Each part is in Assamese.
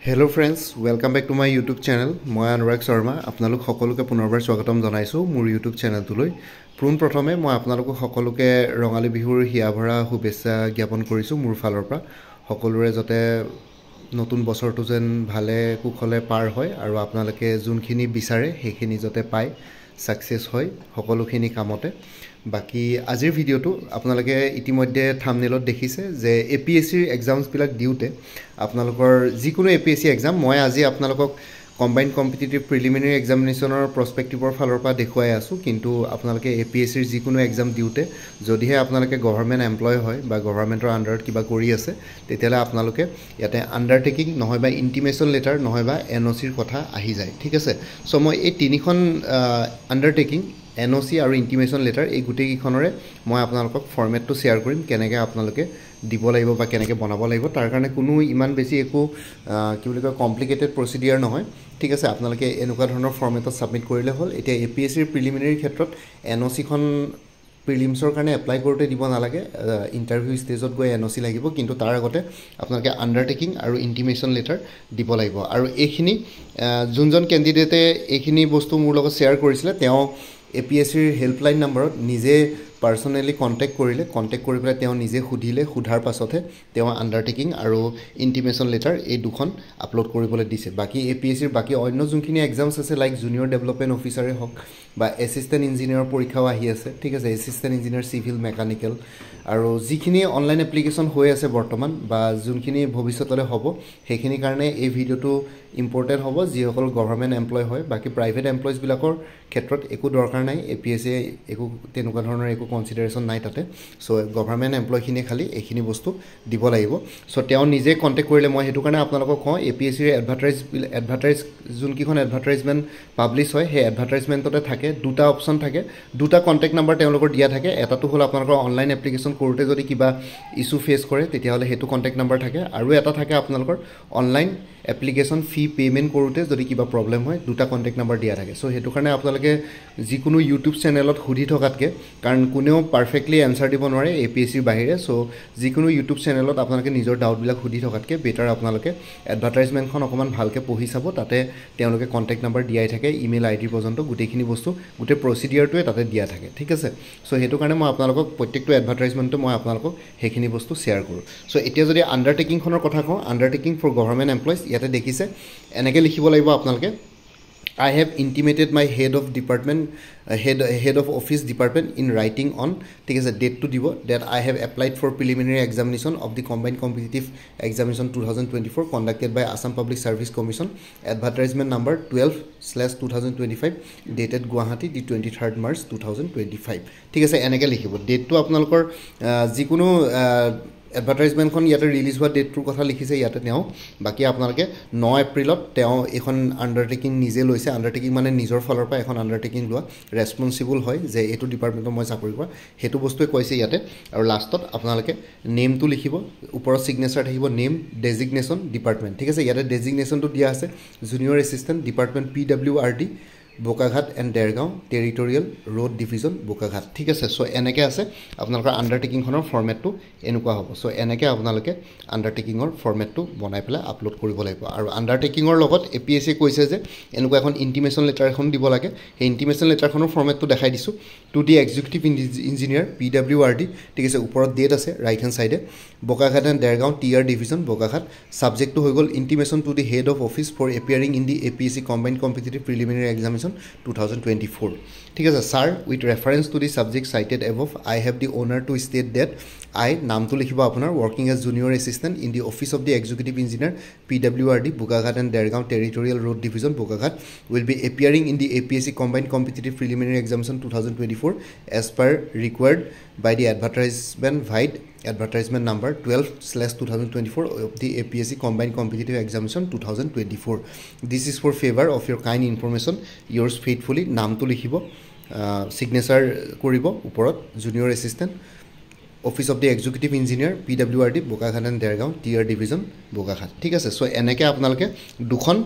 Hello friends, welcome back to my YouTube channel. মই অনুৰাগ শৰ্মা আপোনালোক সকলোকে পুনৰবাৰ স্বাগতম জনাইছো মোৰ YouTube চেনেলটোলৈ। প্ৰথমে মই আপোনালোক সকলোকে ৰঙালী বিহুৰ হিয়াভৰা শুভেচ্ছা জ্ঞাপন কৰিছো মোৰ ফালৰ পৰা। সকলোৰে যাতে নতুন বছৰটো যেন ভালে কুশলে পাৰ হয় আৰু আপোনালোকে যোনখিনি বিচাৰে সেইখিনি যাতে পায় সাকসেস হয় সকলোখিনি কামতে। বাকি আজিৰ ভিডিওটো আপোনালোকে ইতিমধ্যে থাম্বনেলত দেখিছে যে এপিএসসি এক্সামস বিলাক দিউতে আপোনালোকৰ যিকোনো এপিএসসি এক্সাম মই আজি আপোনালোকক কম্বাইন্ড কম্পিটিটিভ প্ৰিলিমিনাৰী এক্সামিনেশনৰ প্ৰস্পেক্টিভৰ ফালৰ পৰা দেখুৱাই আছো কিন্তু আপোনালোকে এপিএসসিৰ যিকোনো এক্সাম দিউতে যদিহে আপোনালোকে গভৰ্ণমেন্ট এমপ্লয় হয় বা গভৰ্ণমেন্টৰ আন্ডাৰত কিবা কৰি আছে তেতিয়ালে আপোনালোকে ইয়াতে আন্ডাৰটেকিং নহয়বা ইন্টিমেশন লেটাৰ নহয়বা এনওসিৰ কথা আহি যায় ঠিক আছে সো মই এই তিনিখন আন্ডাৰটেকিং এনওসি আৰু ইন্টিমেশন লেটাৰ এই গুটেই কিখনৰে মই আপোনালোকক ফৰমেটটো শেয়াৰ কৰিম কেনেকৈ আপোনালোকে দিব লাগিব বা কেনেকৈ বনাব লাগিব তাৰ কাৰণে কোনো ইমান বেছি একো কি বুলি কয় কমপ্লিকেটেড প্ৰসিডিউৰ নহয় ঠিক আছে আপোনালোকে এনেকুৱা ধৰণৰ ফৰমেটত সাবমিট কৰিলে হ'ল এতিয়া এপিএসসিৰ প্ৰিলিমিনাৰী ক্ষেত্ৰত এনওসি খন প্ৰিলিমছৰ কাৰণে এপ্লাই কৰোতে দিব নালাগে ইন্টাৰভিউ ষ্টেজত গৈ এনওসি লাগিব কিন্তু তাৰ আগতে আপোনালোকে আন্ডাৰটেকিং আৰু ইন্টিমেশন লেটাৰ দিব লাগিব আৰু এইখিনি যোনজন ক্যান্ডিডেটে এইখিনি বস্তু মোৰ লগত শেয়াৰ কৰিছিল তেওঁ এপিএসসিৰ হেল্পলাইন নম্বৰত নিজে পাৰ্সোনালি কন্টাক্ট কৰিলে কন্টাক্ট কৰি পেলাই তেওঁ নিজে খুদিলে খুধাৰ পাছতে তেওঁ আন্ডাৰটেকিং আৰু ইন্টিমেশন লেটাৰ এই দুখন আপলোড কৰিবলৈ দিছে বাকি এপিএসসিৰ বাকি অন্য যোনখিনি এক্সামস আছে লাইক জুনিয়ৰ ডেভেলপমেন্ট অফিচাৰে হক বা এসিস্ট্যান্ট ইঞ্জিনিয়াৰ পৰীক্ষাও আহি আছে ঠিক আছে এসিস্ট্যান্ট ইঞ্জিনিয়াৰ সিভিল মেকানিক্যাল আৰু যিখিনি অনলাইন এপ্লিকেশন হৈ আছে বৰ্তমান বা যোনখিনি ভৱিষ্যতলৈ হ'ব সেইখিনি কাৰণে এই ভিডিওটো ইম্পৰ্টেন্ট হ'ব যিসকল গভৰ্ণমেন্ট এমপ্লয় হয় বাকি প্ৰাইভেট এমপ্লয়জ বিলাকৰ ক্ষেত্ৰত একো দৰকাৰ নাই এপিএসসি একো তেনেকুৱা ধৰণৰ একো কনসিডাৰেশন নাই তাতে সো গভৰ্ণমেন্ট এমপ্লয় খিনি খালি এইখিনি বস্তু দিব লাগিব সো তেওঁ নিজে কন্টাক্ট কৰিলে মই হেতু কাৰণে আপোনালোকক কওঁ এপিএসসিৰ এডভাৰটাইজ যোনকিখন এডভাৰটাইজমেন্ট পাবলিশ হয় সেই এডভাৰটাইজমেন্টতে থাকে দুটা অপচন থাকে দুটা কন্টাক্ট নম্বৰ তেওঁলোকৰ দিয়া থাকে এটাটো হল আপোনালোকৰ অনলাইন এপ্লিকেশন কৰোতে যদি কিবা ইস্যু ফেস কৰে তেতিয়াহলে হেতু কন্টাক্ট নম্বৰ থাকে আৰু এটা থাকে আপোনালোকৰ অনলাইন এপ্লিকেশন ফি পেমেন্ট কৰোতে যদি কিবা প্ৰবলেম হয় দুটা কন্টাক্ট নম্বৰ দিয়া থাকে সো হেতু কাৰণে আপোনালোকে যিকোনো ইউটিউব চেনেলত খুদি থকাতকে কাৰণ কোনেও পাৰফেক্টলি আনসাৰ দিব নোৱাৰে এপিএসসিৰ বাহিৰে সো যিকোনো ইউটিউব চেনেলত আপোনালোকে নিজৰ ডাউট বিলাক খুদি থকাতকে বেটাৰ আপোনালোকে এডভাৰটাইজমেন্টখন অকমান ভালকে পঢ়ি চাব তাতে তেওঁলোকে কন্টাক্ট নম্বৰ দিয়াই থাকে ইমেইল আইডি পৰ্যন্ত গুটেখিনি বস্তু গুটে প্ৰসিডিউৰটোৱে তাতে দিয়া থাকে ঠিক আছে সো হেতু কাৰণে মই আপোনালোকক প্ৰত্যেকটো এডভাৰটাইজমেন্টটো মই আপোনালোকক হেখিনি বস্তু শেয়াৰ কৰো সো এতিয়া যদি আন্ডাৰটেকিং খনৰ কথা কওঁ আন্ডাৰটেকিং ফৰ গভৰ্ণমেন্ট এমপ্লয়জ ইয়াতে দেখিছে এনেকৈ লিখিব লাগিব আপোনালোকে I have intimated my head of office department in writing on ঠিক আছে date to দিব that I have applied for preliminary examination of the combined competitive examination 2024 conducted by Assam Public Service Commission advertisement number 12/2025 dated Guwahati the 23rd March 2025 ঠিক আছে এনেকৈ লিখিব date to আপোনালোকৰ যিকোনো এডভাৰটাইজমেন্ট খন ইয়াতে ৰিলিজ হোৱা ডেটটোৰ কথা লিখিছে ইয়াতে তেওঁ বাকি আপোনালোকে 9 এপ্ৰিলত তেওঁ এখন আন্ডাৰটেকিং নিজে লৈছে আন্ডাৰটেকিং মানে নিজৰ ফালৰ পৰা এখন আন্ডাৰটেকিং লোৱা ৰেসপন্সিবল হয় যে এটো ডিপাৰ্টমেন্টত মই চাকৰি কৰা হেতু বস্তুৱে কৈছে ইয়াতে আৰু লাষ্টত আপোনালোকে নেমটো লিখিব ওপৰত সিগনেচাৰ থাকিব নেম ডেজিগনেশন ডিপাৰ্টমেন্ট ঠিক আছে ইয়াতে ডেজিগনেশনটো দিয়া আছে junior assistant department PWRD Bokaghat and Dergaon Territorial Road Division Bokaghat ঠিক আছে সো এনেকৈ আছে আপোনালোকৰ আন্ডাৰটেকিং খনৰ ফৰমেটটো এনেকুৱা হ'ব সো এনেকৈ আপোনালোকে আন্ডাৰটেকিংৰ ফৰমেটটো বনাই পেলাই আপলোড কৰিব লাগিব আৰু আন্ডাৰটেকিংৰ লগত এপিএসসি কৈছে যে এনেকুৱা এখন ইন্টিমেশন লেটাৰ এখন দিব লাগে সেই ইন্টিমেশন লেটাৰখনৰ ফৰমেটটো দেখাই দিছো to the executive engineer PWRD ঠিক আছে ওপৰত ডেট আছে ৰাইট হ্যান্ড সাইডে Bokaghat and Dergaon TR Division Bokaghat সাবজেক্টটো হৈ গল intimation to the head of office for appearing in the APSC combined competitive preliminary examination 2024 ঠিক আছে sir with reference to the subject cited above I have the honor to state that I নামটো লিখিব আপোনাৰ working as junior assistant in the office of the executive engineer PWRD Bokaghat and Dergaon Territorial Road Division Bokaghat will be appearing in the APSC combined competitive preliminary examination 2024 as per required by the advertisement vide advertisement number 12/2024 of the APSC combined competitive examination 2024 this is for favor of your kind information yours faithfully নামটো লিখিব সিগনেচাৰ কৰিব ওপৰত junior assistant Office of the Executive Engineer PWRD Bokaghat and Dergaon TR Division Bokaghat ঠিক আছে সো এনেকৈ আপোনালোকে দুখন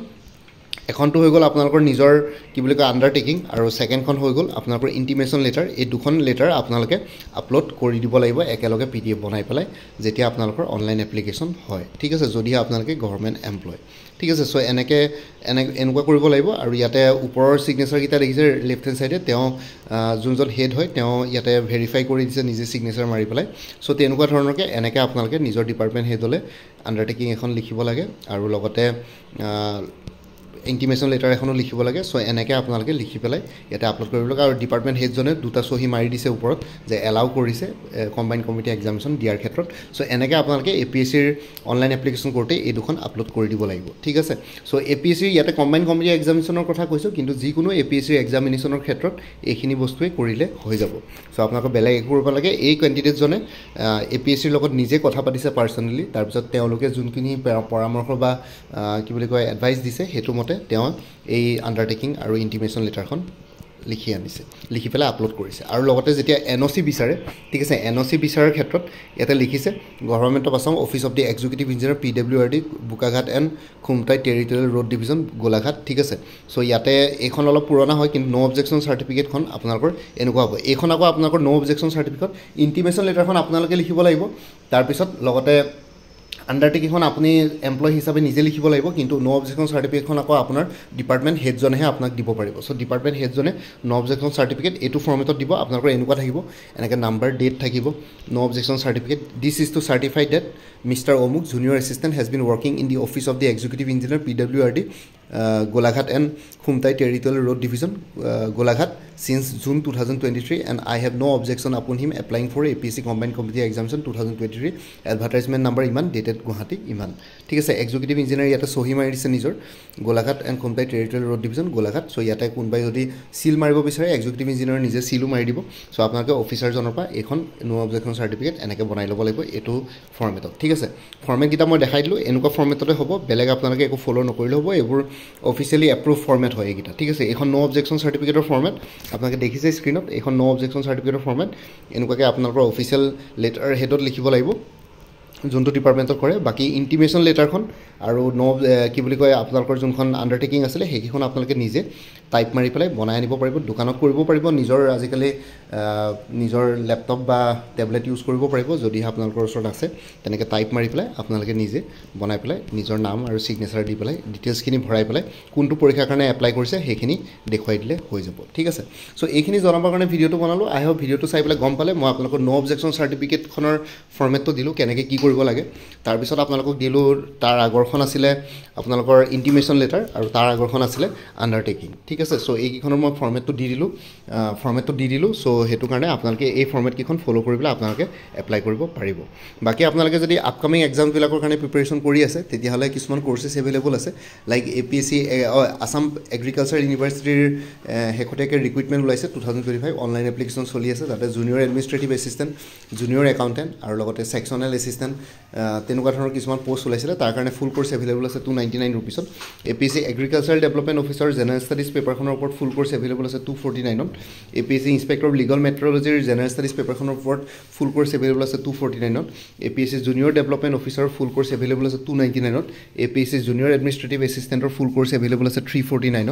এখনটো হৈ গ'ল আপোনালোকৰ নিজৰ কি বুলি কয় আণ্ডাৰটেকিং আৰু ছেকেণ্ডখন হৈ গ'ল আপোনালোকৰ ইণ্টিমেশ্যন লেটাৰ এই দুখন লেটাৰ আপোনালোকে আপলোড কৰি দিব লাগিব একেলগে PDF বনাই পেলাই যেতিয়া আপোনালোকৰ অনলাইন এপ্লিকেশ্যন হয় ঠিক আছে যদিহে আপোনালোকে গভৰ্ণমেণ্ট এমপ্লয় ঠিক আছে চ' এনেকুৱা কৰিব লাগিব আৰু ইয়াতে ওপৰৰ ছিগনেচাৰকেইটা দেখিছে লেফ্ট হেণ্ড ছাইডে তেওঁ যোনজন হেড হয় তেওঁ ইয়াতে ভেৰিফাই কৰি দিছে নিজে ছিগনেচাৰ মাৰি পেলাই চ' তেনেকুৱা ধৰণৰকৈ এনেকৈ আপোনালোকে নিজৰ ডিপাৰ্টমেণ্ট হেডলৈ আণ্ডাৰটেকিং এখন লিখিব লাগে আৰু লগতে ইণ্টিমেশ্যন লেটাৰ এখনো লিখিব লাগে চ' এনেকৈ আপোনালোকে লিখি পেলাই ইয়াতে আপলোড কৰিব লাগে আৰু ডিপাৰ্টমেণ্ট হেডজনে দুটা চহী মাৰি দিছে ওপৰত যে এলাউ কৰিছে কম্বাইন কমিটি এক্সামিনেশ্যন দিয়াৰ ক্ষেত্ৰত চ' এনেকৈ আপোনালোকে APSCৰ অনলাইন এপ্লিকেশ্যন কৰোঁতে এই দুখন আপলোড কৰি দিব লাগিব ঠিক আছে চ' APSCৰ ইয়াতে কম্বাইন কমিটি এক্সামিনেশ্যনৰ কথা কৈছোঁ কিন্তু যিকোনো APSCৰ এক্সামিনেশ্যনৰ ক্ষেত্ৰত এইখিনি বস্তুৱে কৰিলে হৈ যাব চ' আপোনালোকে বেলেগ একো কৰিব লাগে এই কেণ্ডিডেটজনে APSCৰ লগত নিজে কথা পাতিছে পাৰ্চনেলি তাৰপিছত তেওঁলোকে যোনখিনি পৰামৰ্শ বা কি বুলি কয় এডভাইচ দিছে সেইটো মতে তেওঁ এই আণ্ডাৰটেকিং আৰু ইণ্টিমেশ্যন লেটাৰখন লিখি আনিছে লিখি পেলাই আপলোড কৰিছে আৰু লগতে যেতিয়া NOC বিচাৰে ঠিক আছে NOC বিচাৰাৰ ক্ষেত্ৰত ইয়াতে লিখিছে government of Assam office of the executive engineer PWRD Bokakhat and Khumtai territorial road division Golaghat ঠিক আছে চ' ইয়াতে এইখন অলপ পুৰণা হয় কিন্তু ন' অবজেকশ্যন চাৰ্টিফিকেটখন আপোনালোকৰ এনেকুৱা হ'ব এইখন আকৌ আপোনালোকৰ ন' অবজেকশ্যন চাৰ্টিফিকেট ইণ্টিমেশ্যন লেটাৰখন আপোনালোকে লিখিব লাগিব তাৰপিছত লগতে আণ্ডাৰটেকিংখন আপুনি এমপ্লয় হিচাপে নিজে লিখিব লাগিব কিন্তু ন' অবজেকশ্যন চাৰ্টিফিকেটখন আকৌ আপোনাৰ ডিপাৰ্টমেণ্ট হেডজনেহে আপোনাক দিব পাৰিব চ' ডিপাৰ্টমেণ্ট হেডজনে ন' অবজেকশ্যন চাৰ্টিফিকেট এইটো ফৰ্মেটত দিব আপোনালোকৰ এনেকুৱা থাকিব এনেকৈ নাম্বাৰ ডেট থাকিব no' objection certificate this is to certify that mister অমুক junior assistant has been working in the office of the executive engineer PWRD Golaghat and Khumtai territorial road division Golaghat since June 2023 and I have no objection upon him applying for APSC Combined Competitive Examination 2023 advertisement number iman dated Guwahati iman ঠিক আছে এক্সিকিউটিভ ইঞ্জিনিয়াৰ ইয়াতে সহি মাৰি দিছে নিজৰ Golaghat and Khumtai territorial road division Golaghat চ' ইয়াতে কোনোবাই যদি চিল মাৰিব বিচাৰে এক্সিকিউটিভ ইঞ্জিনিয়াৰ নিজে চিলো মাৰি দিব চ' আপোনালোকে অফিচাৰজনৰ পৰা এইখন ন' অবজেকশ্যন চাৰ্টিফিকেট এনেকৈ বনাই ল'ব লাগিব এইটো ফৰ্মেটত ঠিক আছে ফৰ্মেটকেইটা মই দেখাই দিলোঁ এনেকুৱা ফৰ্মেটতে হ'ব বেলেগ আপোনালোকে একো ফ'ল' নকৰিলে হ'ব এইবোৰ অফিচিয়েলি এপ্ৰুভ ফৰ্মেট হয় এইকেইটা ঠিক আছে এইখন ন' অবজেকশ্যন চাৰ্টিফিকেটৰ ফৰ্মেট আপোনালোকে দেখিছে স্ক্ৰীনত এইখন ন' অবজেকশ্যন চাৰ্টিফিকেটৰ ফৰ্মেট এনেকুৱাকৈ আপোনালোকৰ অফিচিয়েল লেটাৰ হেডত লিখিব লাগিব যোনটো ডিপাৰ্টমেণ্টত কৰে বাকী ইণ্টিমেশ্যন লেটাৰখন আৰু কি বুলি কয় আপোনালোকৰ যোনখন আণ্ডাৰটেকিং আছিলে সেইকেইখন আপোনালোকে নিজে টাইপ মাৰি পেলাই বনাই আনিব পাৰিব দোকানত কৰিব পাৰিব নিজৰ আজিকালি নিজৰ লেপটপ বা টেবলেট ইউজ কৰিব পাৰিব যদিহে আপোনালোকৰ ওচৰত আছে তেনেকৈ টাইপ মাৰি পেলাই আপোনালোকে নিজে বনাই পেলাই নিজৰ নাম আৰু ছিগনেচাৰ দি পেলাই ডিটেইলছখিনি ভৰাই পেলাই কোনটো পৰীক্ষাৰ কাৰণে এপ্লাই কৰিছে সেইখিনি দেখুৱাই দিলে হৈ যাব ঠিক আছে চ' এইখিনি জনাবৰ কাৰণে ভিডিঅ'টো বনালোঁ আই হোপ ভিডিঅ'টো চাই পেলাই গম পালে মই আপোনালোকৰ ন' অবজেকশ্যন চাৰ্টিফিকেটখনৰ ফৰ্মেটটো দিলোঁ কেনেকৈ কি কৰিব লাগে তাৰপিছত আপোনালোকক দিলোঁ তাৰ আগৰখন আছিলে আপোনালোকৰ ইণ্টিমেশ্যন লেটাৰ আৰু তাৰ আগৰখন আছিলে আণ্ডাৰটেকিং ঠিক আছে চ' এইকেইখনৰ মই ফৰ্মেটটো দি দিলোঁ চ' সেইটো কাৰণে আপোনালোকে এই ফৰ্মেটকেইখন ফ'ল' কৰি পেলাই আপোনালোকে এপ্লাই কৰিব পাৰিব বাকী আপোনালোকে যদি আপকামিং এক্সামবিলাকৰ কাৰণে প্ৰিপেৰেশ্যন কৰি আছে তেতিয়াহ'লে কিছুমান কৰ্চেছ এভেইলেবল আছে লাইক APSC আছাম এগ্ৰিকালচাৰ ইউনিভাৰ্চিটিৰ শেহতীয়াকৈ ৰিক্ৰুইটমেণ্ট ওলাইছে 2025 অনলাইন এপ্লিকেশ্যন চলি আছে তাতে junior administrative assistant junior accountant আৰু লগতে ছেকশ্যনেল এছিষ্টেণ্ট তেনেকুৱা ধৰণৰ কিছুমান পোষ্ট ওলাইছিলে তাৰ কাৰণে ফুল কোৰ্চ এভেইলেবল আছে 299 ৰুপিছত APSC agricultural development officer general studies পেপাৰখনৰ ওপৰত ফুল কোৰ্চ এভেইলেবল আছে 249ত APSC ইনস্পেক্টৰ অফ লিগল মেট্ৰলজিৰ জেনেৰেল ষ্টাডিজ পেপাৰখনৰ ওপৰত ফুল কোৰ্চ এভেইলেবল আছে 249ত APSC জুনিয়ৰ ডেভেলপমেণ্ট অফিচাৰৰ ফুল কোৰ্চ এভেইলেবল আছে 299ত APSC জুনিয়ৰ এডমিনিষ্ট্ৰেটিভ এছিষ্টেণ্টৰ ফুল কোৰ্চ এভেইলেবল আছে 349ত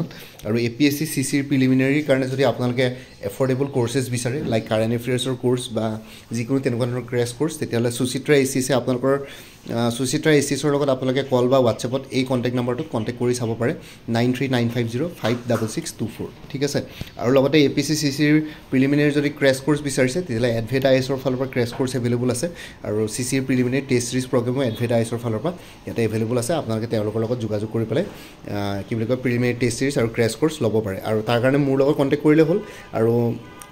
আৰু APSC CCৰ প্ৰিলিমিনাৰীৰ কাৰণে যদি আপোনালোকে এফৰ্ডেবল কোৰ্চেছ বিচাৰে লাইক কাৰেণ্ট এফেয়াৰ্ছৰ কোৰ্চ বা যিকোনো তেনেকুৱা ধৰণৰ ক্ৰেছ কোৰ্চ তেতিয়াহ'লে সুচিত্ৰা ACSে আপোনালোকৰ সুচিত্ৰা ACSৰ লগত আপোনালোকে কল বা হোৱাটছএপত এই কণ্টেক্ট নম্বৰটোত কণ্টেক্ট কৰি চাব পাৰে 9395056624 ঠিক আছে আৰু লগতে APSC CCৰ প্ৰিলিমিনাৰী যদি ক্ৰেছ কোৰ্চ বিচাৰিছে তেতিয়াহ'লে এডভেট IASৰ ফালৰ পৰা ক্ৰেছ কোৰ্চ এভেইলেবল আছে আৰু CCৰ প্ৰিলিমিনাৰী টেষ্ট চিৰিজ প্ৰগ্ৰেমো এডভেট IASৰ ফালৰ পৰা ইয়াতে এভেইলেবল আছে আপোনালোকে তেওঁলোকৰ লগত যোগাযোগ কৰি পেলাই কি বুলি কয় প্ৰিলিমিনাৰী টেষ্ট চিৰিজ আৰু ক্ৰেছ কোৰ্চ ল'ব পাৰে আৰু তাৰ কাৰণে মোৰ লগত কণ্টেক্ট কৰিলে হ'ল আৰু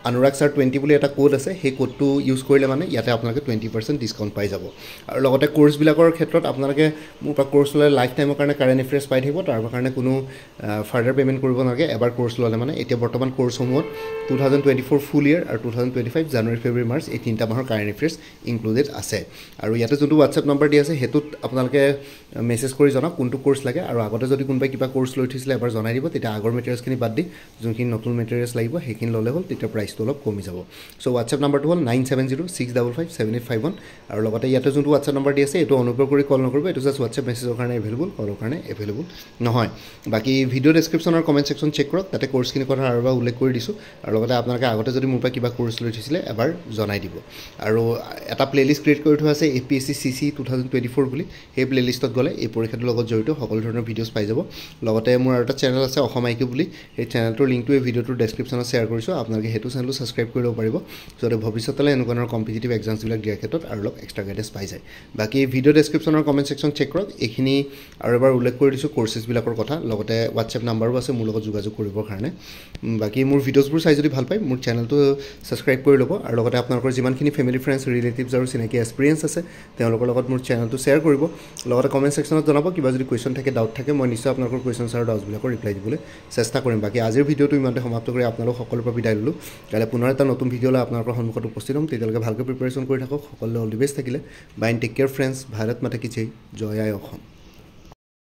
অনুৰাগ ছাৰ 20 বুলি এটা কোড আছে সেই কোডটো ইউজ কৰিলে মানে ইয়াতে আপোনালোকে 20% ডিছকাউণ্ট পাই যাব আৰু লগতে কোৰ্চবিলাকৰ ক্ষেত্ৰত আপোনালোকে মোৰ পৰা কোৰ্চ ল'লে লাইফ টাইমৰ কাৰণে কাৰেণ্ট এফেয়াৰ্ছ পাই থাকিব তাৰ কাৰণে কোনো ফাৰ্ডাৰ পে'মেণ্ট কৰিব নালাগে এবাৰ কোৰ্চ ল'লে মানে এতিয়া বৰ্তমান কোৰ্চসমূহত 2024 ফুল ইয়েৰ আৰু 2025 জানুৱাৰী ফেব্ৰুৱাৰী মাৰ্চ এই তিনিটা মাহৰ কাৰেণ্ট এফেয়াৰ্ছ ইনক্লুডেড আছে আৰু ইয়াতে যোনটো হোৱাটছএপ নম্বৰ দি আছে সেইটোত আপোনালোকে মেছেজ কৰি জনাওক কোনটো কোৰ্চ লাগে আৰু আগতে যদি কোনোবাই কিবা কোৰ্চ লৈ থৈছিলে এবাৰ জনাই দিব তেতিয়া আগৰ মেটেৰিয়েলছখিনি বাদ দি যোনখিনি নতুন মেটেৰিয়েলছ লাগিব সেইখিনি ল'লে হ'ল তেতিয়া প্ৰাইচটো প্ৰাইচটো অলপ কমি যাব চ' হোৱাটছএপ নাম্বাৰটো হ'ল 9706557851 আৰু লগতে ইয়াতে যোনটো হোৱাটছএপ নাম্বাৰ দি আছে এইটো অনুগ্ৰহ কৰি কল নকৰিব এইটো জাষ্ট হোৱাটছএপ মেছেজৰ কাৰণে এভেইলেবল কলৰ কাৰণে এভেইলেবল নহয় বাকী ভিডিঅ' ডেছক্ৰিপশ্যনৰ কমেণ্ট ছেকশ্যন চেক কৰক তাতে কোৰ্চখিনিৰ কথা আৰু এবাৰ উল্লেখ কৰি দিছোঁ আৰু লগতে আপোনালোকে আগতে যদি মোৰ পৰা কিবা কোৰ্চ লৈ থৈছিলে এবাৰ জনাই দিব আৰু এটা প্লেলিষ্ট ক্ৰিয়েট কৰি থোৱা আছে APSC CC 2024 বুলি সেই প্লেলিষ্টত গ'লে এই পৰীক্ষাটোৰ লগত জড়িত সকলো ধৰণৰ ভিডিঅ'ছ পাই যাব লগতে মোৰ আৰু এটা চেনেল আছে অসম IQ বুলি সেই চেনেলটোৰ লিংকটো এই ভিডিঅ'টোৰ ডেছক্ৰিপশ্যনত শ্বেয়াৰ কৰিছোঁ আপোনালোকে সেইটো চেনেলটো ছাবস্ক্ৰাইব কৰি ল'ব পাৰিব যাতে ভৱিষ্যতলৈ এনেকুৱা ধৰণৰ কম্পিটিটিভ এক্সামছবিলাক দিয়াৰ ক্ষেত্ৰত আৰু অলপ এক্সট্ৰা গাইডেঞ্চ পাই যায় বাকী ভিডিঅ' ডেছক্ৰিপশ্যনৰ কমেণ্ট ছেকশ্যন চেক কৰক এইখিনি আৰু এবাৰ উল্লেখ কৰি দিছোঁ কোৰ্চেছবিলাকৰ কথা লগতে হোৱাটছএপ নাম্বাৰো আছে মোৰ লগত যোগাযোগ কৰিবৰ কাৰণে বাকী মোৰ ভিডিঅ'ছবোৰ চাই যদি ভাল পায় মোৰ চেনেলটো ছাবস্ক্ৰাইব কৰি ল'ব আৰু লগতে আপোনালোকৰ যিমানখিনি ফেমিলি ফ্ৰেণ্ডছ ৰিলেটিভছ আৰু চিনাকি এক্সপিৰিয়েঞ্চ আছে তেওঁলোকৰ লগত মোৰ চেনেলটো শ্বেয়াৰ কৰিব লগতে কমেণ্ট ছেকশ্যনত জনাব কিবা যদি কুৱেশ্যন থাকে ডাউট থাকে মই নিশ্চয় আপোনালোকৰ কুৱেশ্যনছ আৰু ডাউটছবিলাকৰ ৰিপ্লাই দিবলৈ চেষ্টা কৰিম বাকী আজিৰ ভিডিঅ'টো ইমানতে সমাপ্ত কৰি আপোনালোক সকলোৰ পৰা বিদায় ল'লোঁ কাইলৈ পুনৰ এটা নতুন ভিডিঅ' লৈ আপোনালোকৰ সন্মুখত উপস্থিত হ'ম তেতিয়ালৈকে ভালকৈ প্ৰিপাৰেশ্যন কৰি থাকক সকলোৱে অল দি বেষ্ট থাকিলে bye take care friends Bharat মাতা কি জয় জয় আই অসম